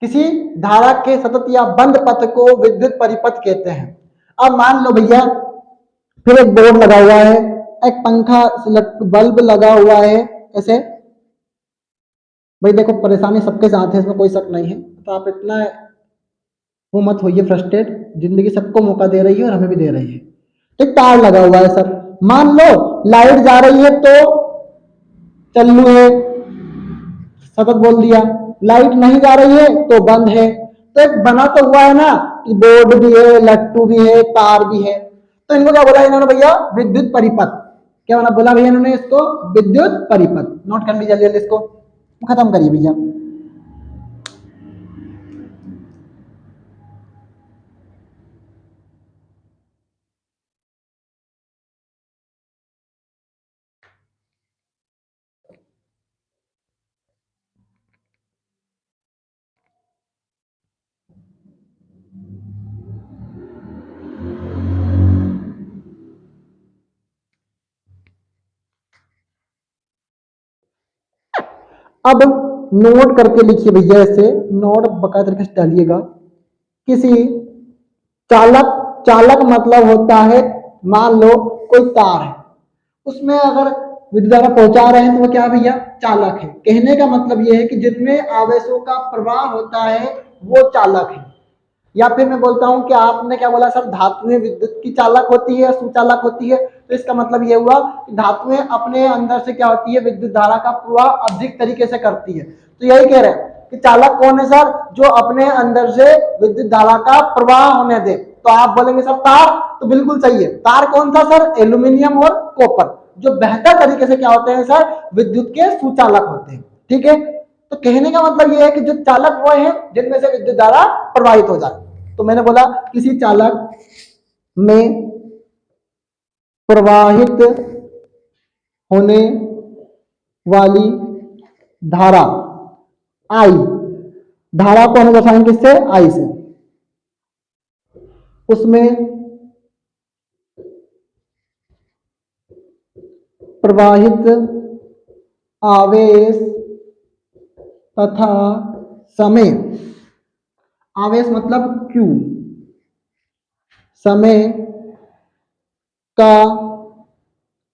किसी धारा के सतत या बंद पथ को विद्युत परिपथ कहते हैं। अब मान लो भैया फिर एक बोर्ड लगा हुआ है, एक पंखा बल्ब लगा हुआ है ऐसे। भाई देखो परेशानी सबके साथ है, इसमें कोई शक नहीं है, तो आप इतना वो मत होइए फ्रस्ट्रेट, जिंदगी सबको मौका दे रही है और हमें भी दे रही है। तो तार लगा हुआ है सर, मान लो लाइट जा रही है तो चालू है, सतत बोल दिया, लाइट नहीं जा रही है तो बंद है। तो एक बना तो हुआ है ना कि बोर्ड भी है, लट्टू भी है, तार भी है, तो इनको क्या बोला इन्होंने भैया, विद्युत परिपथ। क्या बोला भैया इन्होंने इसको, विद्युत परिपथ। नोट कर लीजिए जल्दी, इसको खत्म करिए भैया। अब नोट करके लिखिए भैया, ऐसे नोट बकायदा तरीके से डालिएगा। किसी चालक, चालक मतलब होता है, मान लो कोई तार है, उसमें अगर विद्युत धारा पहुंचा रहे हैं तो वो क्या भैया, चालक है। कहने का मतलब ये है कि जितने आवेशों का प्रवाह होता है वो चालक है। या फिर मैं बोलता हूं कि आपने क्या बोला सर, धातुएं विद्युत की चालक होती है, सुचालक होती है, तो इसका मतलब ये हुआ कि धातुएं अपने अंदर से क्या होती है, विद्युत धारा का प्रवाह अधिक तरीके से करती है। तो यही कह रहे हैं कि चालक कौन है सर, जो अपने अंदर से विद्युत धारा का प्रवाह होने दे। तो आप बोलेंगे सर तार, तो बिल्कुल सही है। तार कौन सा सर, एल्यूमिनियम और कॉपर, जो बेहतर तरीके से क्या होते हैं सर, विद्युत के सुचालक होते हैं। ठीक है, तो कहने का मतलब यह है कि जो चालक वो है जिनमें से विद्युत धारा प्रवाहित हो जाए। तो मैंने बोला किसी चालक में प्रवाहित होने वाली धारा आई, धारा को हम दर्शाएंगे किससे, आई से, उसमें प्रवाहित आवेश तथा समय, आवेश मतलब Q, समय का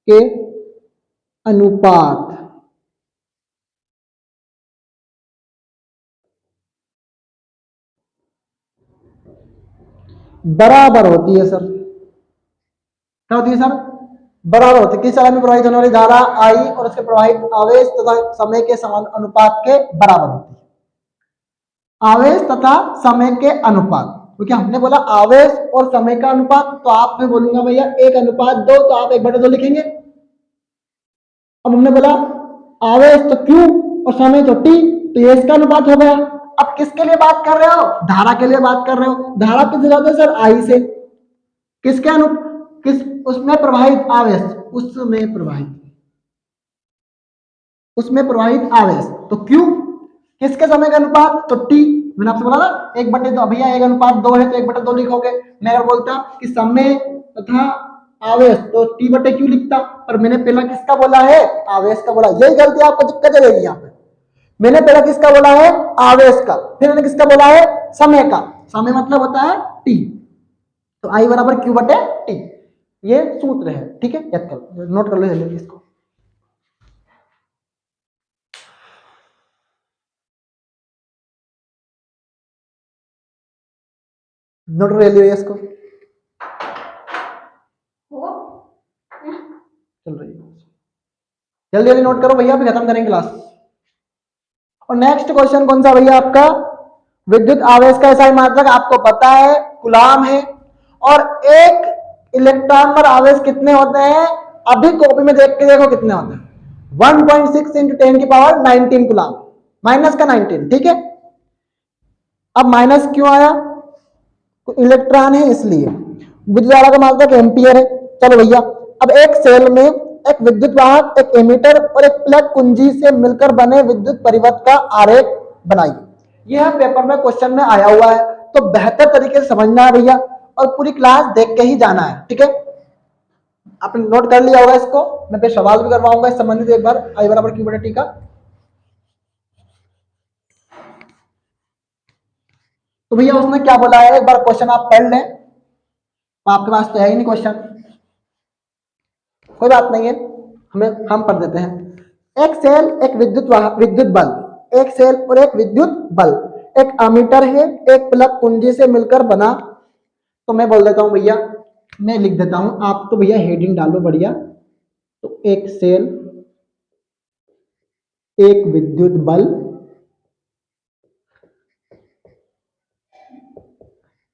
के अनुपात बराबर होती है सर। क्या होती है सर, बराबर होती है। किस समय में प्रवाहित होने वाली धारा आई और उसके प्रवाहित आवेश तथा समय के समान अनुपात के बराबर होती है। आवेश तथा समय के अनुपात, क्योंकि हमने बोला आवेश और समय का अनुपात, तो आप मैं बोलूंगा भैया 1:2, तो आप 1/2 लिखेंगे। अब हमने बोला आवेश तो Q और समय तो T, तो ये इसका अनुपात हो गया। अब किसके लिए बात कर रहे हो, धारा के लिए बात कर रहे हो। धारा किससे जाते हैं सर, I से। किसके किस उसमें प्रवाहित आवेश, उसमें प्रवाहित आवेश, तो Q, किसके समय का अनुपात, तो T। मैंने आपसे बोला ना 1/2, भैया 1:2 है तो 1/2 लिखोगे। मैं अगर बोलता कि समय तथा आवेश तो T/Q लिखता, पर मैंने पहला किसका बोला है, आवेश का बोला। यही गलती आपको दिक्कत चलेगी यहाँ पे। मैंने पहला किसका बोला है, आवेश का, फिर मैंने किसका बोला है, समय का। समय मतलब होता है T, तो I = Q/T, ये सूत्र है। ठीक है, याद कर, नोट कर लो जल्दी इसको। नोट कर लिया इसको, चल रही है, जल्दी जल्दी नोट करो भैया, फिर खत्म करेंगे क्लास। और नेक्स्ट क्वेश्चन कौन सा भैया आपका, विद्युत आवेश का SI मात्रक आपको पता है, कूलाम है। और एक इलेक्ट्रॉन पर आवेश कितने होते हैं, अभी कॉपी में देख के देखो कितने होते हैं, 1.6 × 10⁻19 कूलाम, माइनस का 19। ठीक है, अब माइनस क्यों आया, इलेक्ट्रॉन है इसलिए। विद्युत धारा का मात्रक एम्पियर है। चलो भैया, अब एक सेल में एक विद्युत वाहक, एक एमीटर और एक प्लग कुंजी से मिलकर बने विद्युत परिपथ का आरेख बनाइए। यह पेपर में क्वेश्चन में आया हुआ है। तो बेहतर तरीके से समझना है भैया, और पूरी क्लास देख के ही जाना है, ठीक है। आपने नोट कर लिया होगा इसको, मैं फिर सवाल भी करवाऊंगा इस संबंधित एक बार, आई बराबर क्यू बटा टी का। तो भैया उसने क्या बोला है, एक बार क्वेश्चन आप पढ़ लें, आपके पास तो है ही नहीं क्वेश्चन, कोई बात नहीं है, हम पढ़ देते हैं। एक सेल, एक विद्युत बल्ब, एक सेल और एक विद्युत बल्ब, एक अमीटर है, एक प्लग कुंजी से मिलकर बना। तो मैं बोल देता हूं भैया, मैं लिख देता हूं, आप तो भैया हेडिंग डालो बढ़िया। तो एक सेल, एक विद्युत बल्ब,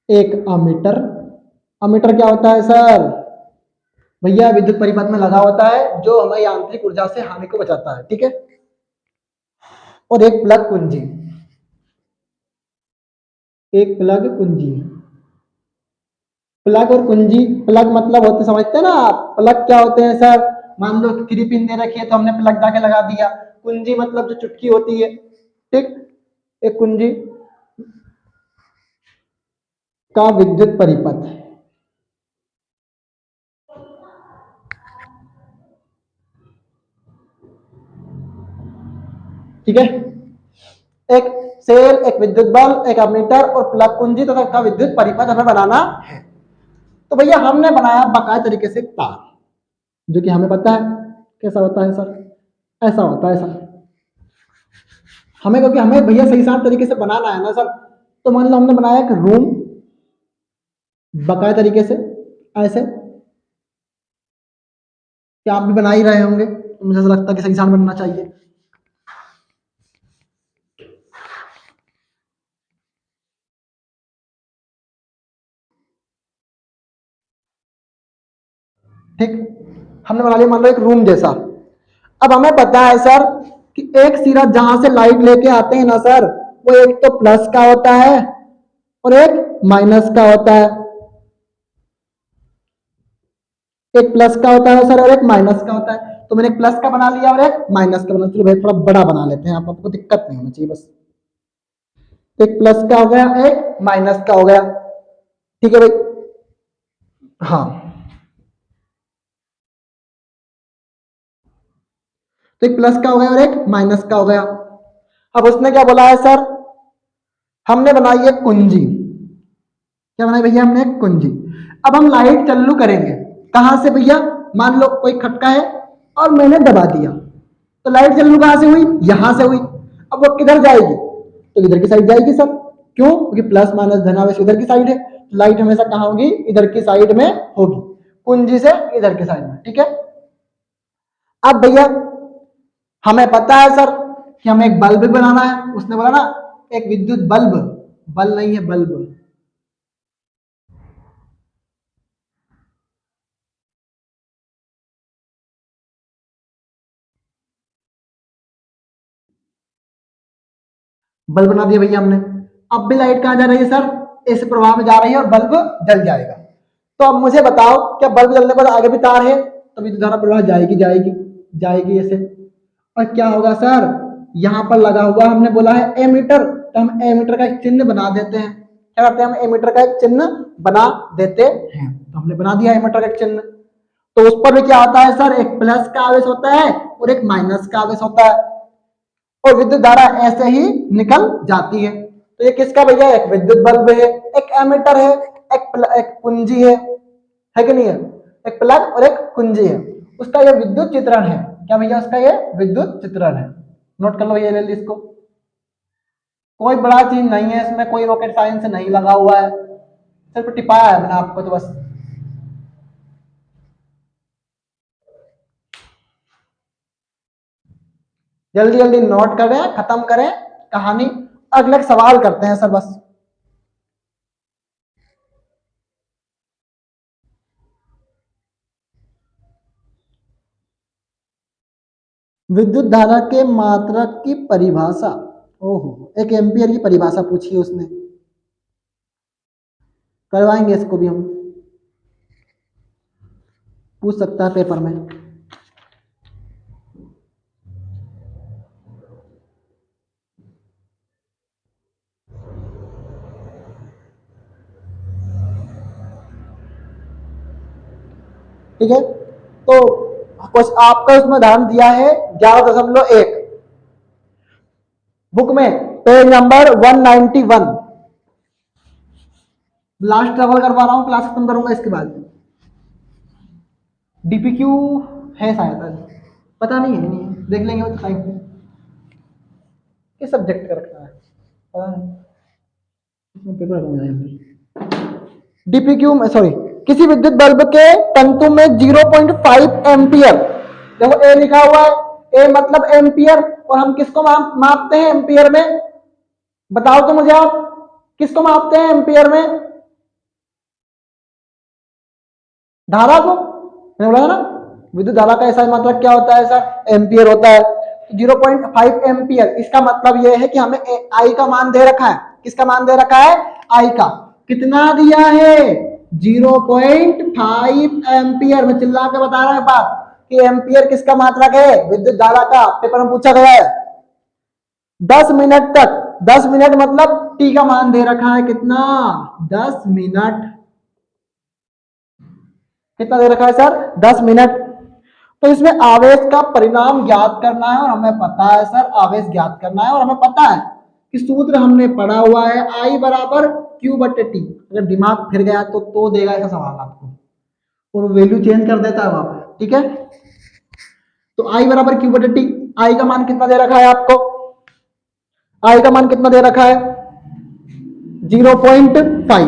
एक अमीटर। अमीटर क्या होता है सर? भैया विद्युत परिपथ में लगा होता है, जो हमारी यांत्रिक ऊर्जा से हानि को बचाता है, ठीक है। और एक प्लग कुंजी, एक प्लग कुंजी। प्लग और कुंजी, प्लग मतलब होते, समझते हैं ना आप, प्लग क्या होते हैं सर? मान लो 3 पिन दे रखी है तो हमने प्लग जाके लगा दिया। कुंजी मतलब जो चुटकी होती है, ठीक। एक कुंजी का विद्युत परिपथ, ठीक है। एक सेल, एक विद्युत बल्ब, एक अमीटर और प्लग कुंजी तथा का विद्युत परिपथ हमें बनाना है। तो भैया हमने बनाया बाकायदा तरीके से तार, जो कि हमें पता है कैसा होता है सर, ऐसा होता है सर। हमें, क्योंकि हमें भैया सही साफ तरीके से बनाना है ना सर। तो मान लो हमने बनाया एक रूम बाकायदा तरीके से ऐसे, क्या आप भी बना ही रहे होंगे, तो मुझे ऐसा लगता है कि सही साफ बनना चाहिए। ठीक, हमने बना लिया मान लो एक रूम जैसा। अब हमें पता है सर कि एक सिरा जहां से लाइट लेके आते हैं ना सर, वो एक तो प्लस का होता है और एक माइनस का होता है। एक प्लस का होता है सर और एक माइनस का होता है। तो मैंने एक प्लस का बना लिया और एक माइनस का बना, चलो भाई थोड़ा बड़ा बना लेते हैं, आपको दिक्कत नहीं होना चाहिए बस। एक प्लस का हो गया, एक माइनस का हो गया, ठीक है भाई। हाँ, तो एक प्लस का हो गया और एक माइनस का हो गया। अब उसने क्या बोला है सर, हमने बनाई है कुंजी। क्या बनाई भैया? हमने एक कुंजी। अब हम लाइट चालू करेंगे, कहां से भैया? मान लो कोई खटका है और मैंने दबा दिया, तो लाइट चालू कहां से हुई? यहां से हुई। अब वो किधर जाएगी? तो इधर की साइड जाएगी सर। क्यों? क्योंकि प्लस माइनस धनावेश इधर की साइड है, लाइट हमेशा कहां होगी? इधर की साइड में होगी, कुंजी से इधर की साइड में, ठीक है। अब भैया हमें पता है सर कि हमें एक बल्ब बनाना है, उसने बोला ना एक विद्युत बल्ब, बल्ब नहीं है बल्ब। बल्ब बना दिया भैया हमने। अब भी लाइट कहां जा रही है सर? इस प्रवाह में जा रही है और बल्ब जल जाएगा। तो अब मुझे बताओ, क्या बल्ब जलने के बाद आगे भी तार है? तो विद्युत धारा प्रवाह जाएगी जाएगी जाएगी ऐसे। और क्या होगा सर, यहाँ पर लगा हुआ हमने बोला है एमीटर, तो हम एमीटर का एक चिन्ह बना देते हैं। क्या करते हैं? हम एमीटर का एक चिन्ह बना देते हैं। तो हमने बना दिया एमीटर का एक चिन्ह। तो उस पर भी क्या होता है सर, एक प्लस का आवेश होता है और एक माइनस का आवेश होता है, और विद्युत धारा ऐसे ही निकल जाती है। तो ये किसका भैया? एक विद्युत बल्ब है, एक एमीटर है, एक कुंजी है कि नहीं है? एक प्लग और एक कुंजी है, उसका ये विद्युत चित्रण है। क्या भैया? उसका ये विद्युत चित्रण है। नोट कर लो ये, ले ली इसको। कोई बड़ा चीज नहीं है इसमें, कोई रॉकेट साइंस नहीं लगा हुआ है, सिर्फ टिपाया है मैंने आपको तो बस। जल्दी जल्दी नोट करें, खत्म करें कहानी, अगले सवाल करते हैं सर बस। विद्युत धारा के मात्रक की परिभाषा, ओहो, एक एम्पियर की परिभाषा पूछी है उसने, करवाएंगे इसको भी हम, पूछ सकता है पेपर में। ठीक है, तो कुछ आपका उसमें उदाहरण दिया है 11.1 बुक में, पेज नंबर 191। लास्ट ट्रेवल करवा रहा हूँ, क्लास खत्म करूंगा इसके बाद। डीपीक्यू है शायद, पता नहीं है, नहीं है, देख लेंगे वो टाइम पे किस सब्जेक्ट का रखना है, पता नहीं, इसमें पेपर रखूंगा। डीपीक्यू में सॉरी, किसी विद्युत बल्ब के तंतु में 0.5 एम्पियर, देखो ए लिखा हुआ है, ए मतलब एम्पियर, और हम किसको मापते हैं एम्पियर में, बताओ तो मुझे आप, किसको मापते हैं एम्पियर में, धारा को, मैंने बोला ना विद्युत धारा का ऐसा मतलब क्या होता है सर, एम्पियर होता है। 0.5 एम्पियर, इसका मतलब यह है कि हमें आई का मान दे रखा है, किसका मान दे रखा है, आई का, कितना दिया है 0.5 एम्पियर। मैं चिल्ला के बता रहा हूं बात कि एम्पियर किसका मात्रक है, विद्युत धारा का, पेपर में पूछा गया है। 10 मिनट तक, 10 मिनट मतलब टी का मान दे रखा है कितना, 10 मिनट, कितना दे रखा है सर, 10 मिनट। तो इसमें आवेश का परिणाम ज्ञात करना है, और हमें पता है सर आवेश ज्ञात करना है, और हमें पता है कि सूत्र हमने पढ़ा हुआ है, आई बराबर क्यू बटे टी। अगर दिमाग फिर गया तो देगा ऐसा सवाल आपको, और वैल्यू चेंज कर देता है वहां पर, ठीक है। तो आई बराबर क्यू बटे टी, आई का मान कितना दे रखा है आपको, आई का मान कितना दे रखा है 0.5।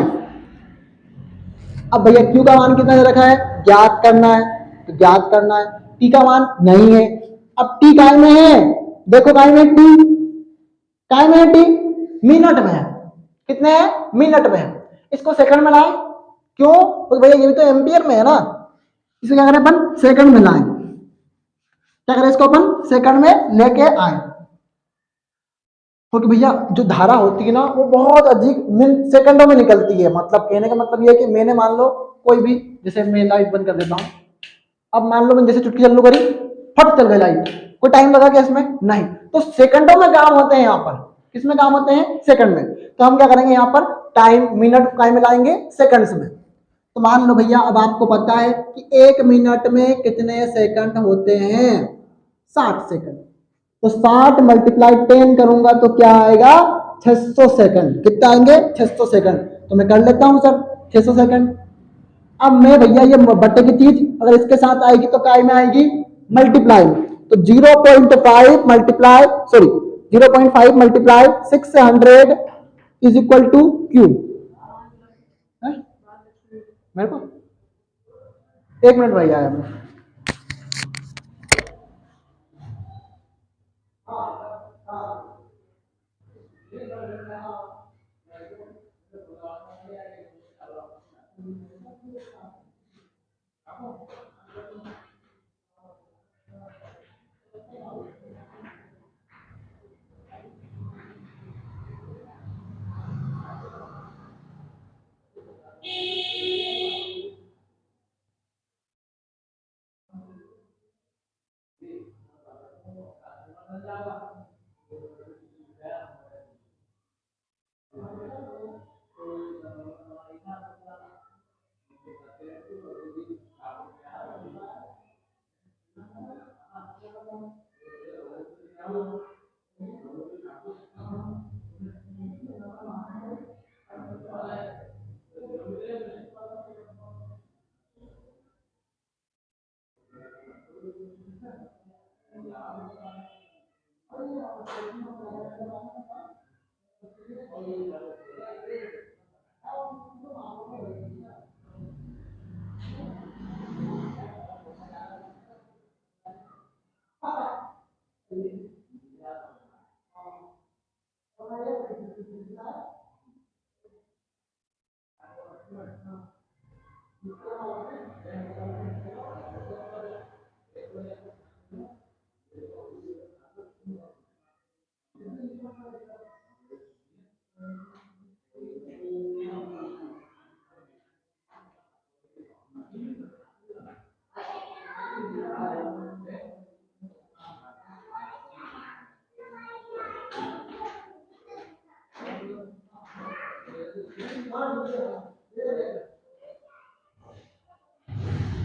अब भैया क्यू का मान कितना दे रखा है, ज्ञात करना है, तो ज्ञात करना है, टी का मान नहीं है। अब टी काय में है, देखो काय में टी, काय में है टी, मिनट में है, कितने है, मिनट में है। इसको सेकंड में लाए, क्यों, तो भैया ये भी तो एम्पियर में है ना, इसको क्या करें अपन, सेकंड में लाए, क्या करें इसको अपन सेकंड में लेके आए, क्योंकि भैया जो धारा होती है ना वो बहुत अधिक सेकंडों में निकलती है। मतलब कहने का मतलब ये है कि मैंने मान लो कोई भी, जैसे मैं लाइट बंद कर देता हूँ, अब मान लो मैंने जैसे चुटकी चालू करी, फट चल गई लाइट, कोई टाइम लगा क्या इसमें, नहीं, तो सेकंडों में काम होते हैं यहाँ पर, किसमें काम होते हैं, सेकंड में। तो हम क्या करेंगे यहाँ पर, टाइम मिनट टाइम में लाएंगे सेकंड्स में। तो मान लो भैया अब आपको पता है कि 1 मिनट में कितने सेकंड होते हैं, 60 सेकंड। तो 60 मल्टीप्लाई 10 करूंगा तो क्या आएगा, 600 सेकंड। कितना आएंगे, 600 सेकंड। तो मैं कर लेता हूं सर 600 सेकंड। अब मैं भैया ये बटे की चीज अगर इसके साथ आएगी तो काय में आएगी, मल्टीप्लाई में। तो 0.5 multiply sorry 0.5 multiply 600 is equal to Q. मेरे को 1 मिनट भैया आया मैं।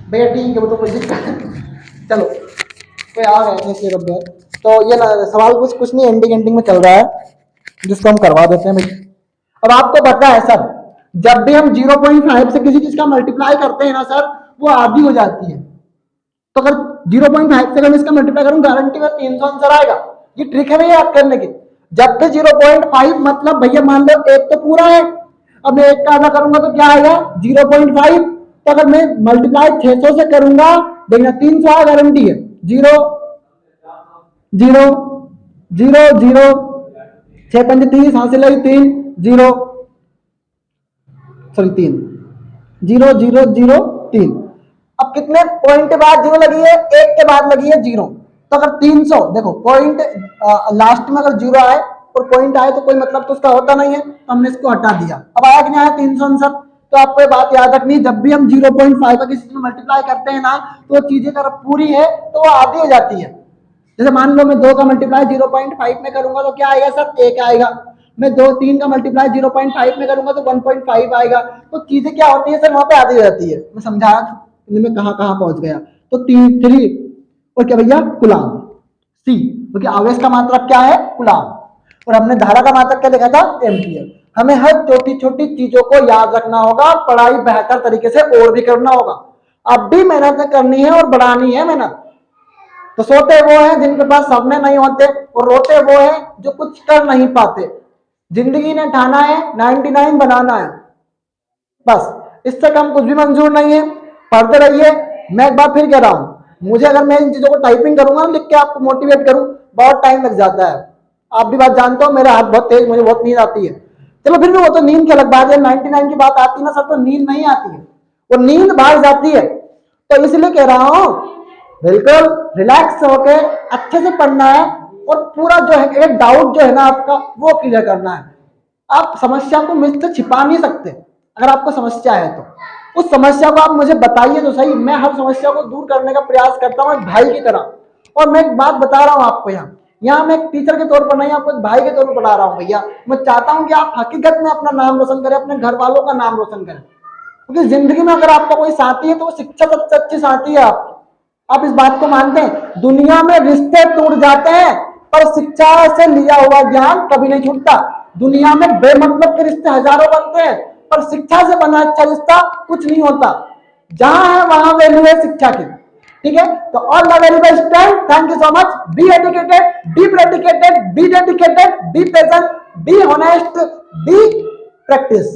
भैया ठीक है, वो तो कोई दिक्कत नहीं। चलो कोई आ गए थे इसलिए रुक गए। तो ये सवाल कुछ नहीं, एंडिंग में चल रहा है, जिसको हम करवा देते हैं भाई। अब आपको पता है सर, जब भी हम 0.5 से किसी चीज का मल्टीप्लाई करते हैं ना सर, वो आधी हो जाती है। तो अगर 0.5 से अगर इसका मल्टीप्लाई करूं, गारंटी में 300 आंसर आएगा। ये ट्रिक है भैया याद करने की। जब भी 0.5 मतलब भैया मान लो एक तो पूरा है, अब मैं एक का आधा करूंगा तो क्या आएगा 0.5। तो अगर मैं मल्टीप्लाई 600 से करूंगा, देखना 300 आ गारंटी है। जीरो जीरो जीरो जीरो, 6 5 30, हासिल है 3 zero, sorry 3 zero zero zero 3। अब कितने पॉइंट के बाद जीरो लगी है, एक के बाद लगी है जीरो। तो अगर 300 देखो पॉइंट लास्ट में अगर जीरो आए और पॉइंट आए तो कोई मतलब तो उसका होता नहीं है, तो हमने इसको हटा दिया। अब आया कि नहीं आया 300 आंसर। तो आपको ये बात याद रखनी, जब भी हम 0.5 का किसी चीज में मल्टीप्लाई करते हैं ना, तो चीजें अगर पूरी है तो वो आधी हो जाती है। जैसे मान लो मैं 2 का मल्टीप्लाई 0.5 में करूंगा तो क्या आएगा सर, 1 आएगा। मैं 3 का मल्टीप्लाई 0.5 में करूंगा तो 1.5 आएगा। तो चीजें क्या होती है सर, वहां पे आधी हो जाती है। मैं समझाया मैं कहां कहां पहुंच गया। तो 3 और क्या भैया, कुलाम। सी क्योंकि आवेश का मात्रक क्या है, कुलाम। और हमने धारा का मात्रक क्या लिखा था, एम्पियर। हमें हर छोटी छोटी चीजों को याद रखना होगा, पढ़ाई बेहतर तरीके से और भी करना होगा। अब भी मेहनत करनी है और बढ़ानी है मेहनत। तो सोते वो हैं जिनके पास सपने नहीं होते, और रोते वो हैं जो कुछ कर नहीं पाते। जिंदगी ने ठाना है 99 बनाना है, बस इससे कम कुछ भी मंजूर नहीं है। पढ़ते रहिए। मैं एक बार फिर कह रहा हूं, मुझे अगर मैं इन चीजों को टाइपिंग करूंगा, लिख के आपको मोटिवेट करूं, बहुत टाइम लग जाता है। आप भी बात जानते हो, मेरा हाथ बहुत तेज, मुझे बहुत नींद आती है। चलो फिर भी वो तो नींद की अलग बात है, 99 की बात आती है ना सर, तो नींद नहीं आती है, वो नींद भाग जाती है। तो इसलिए कह रहा हूं, बिल्कुल रिलैक्स होके अच्छे से पढ़ना है, और पूरा जो है एक डाउट जो है ना आपका, वो क्लियर करना है। आप समस्या को मुझसे छिपा नहीं सकते। अगर आपको समस्या है तो उस समस्या को आप मुझे बताइए तो सही। मैं हर समस्या को दूर करने का प्रयास करता हूँ एक भाई की तरह। और मैं एक बात बता रहा हूँ आपको, यहाँ मैं एक टीचर के तौर पर नहीं, आपको एक भाई के तौर पर पढ़ा रहा हूँ भैया। मैं चाहता हूँ कि आप हकीकत में अपना नाम रोशन करें, अपने घर वालों का नाम रोशन करें। क्योंकि जिंदगी में अगर आपका कोई साथी है तो वो शिक्षा सबसे अच्छी साथी है आपकी। आप इस बात को मानते हैं? दुनिया में रिश्ते टूट जाते हैं, पर शिक्षा से लिया हुआ ज्ञान कभी नहीं छूटता। दुनिया में बेमतलब के रिश्ते हजारों बनते हैं, पर शिक्षा से बना अच्छा रिश्ता कुछ नहीं होता। जहां है वहां वैल्यू है शिक्षा की। ठीक है, तो all the very best time, thank you so much. Be educated, be dedicated, be dedicated, be patient, be honest, be practice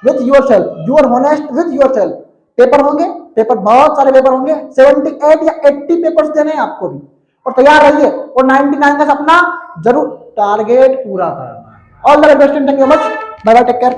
with your self, you are honest with your self. Paper होंगे, paper बहुत सारे paper होंगे, 78 या 80 papers देने हैं आपको भी, और तैयार रहिए, और 99 का सपना जरूर टारगेट पूरा करना है। All the best, thank you much, bye bye, take care.